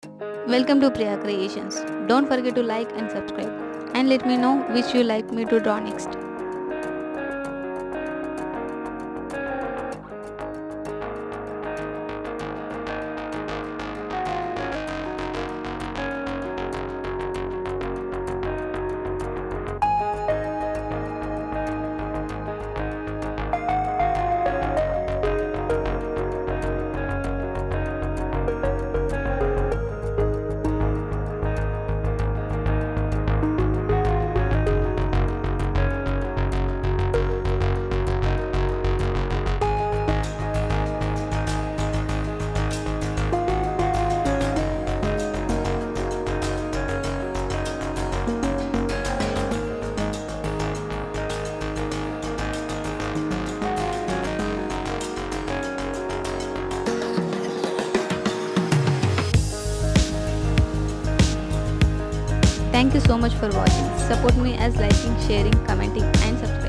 Welcome to Priya Creations. Don't forget to like and subscribe and let me know which you like me to draw next. Thank you so much for watching. Support me as liking, sharing, commenting and subscribing.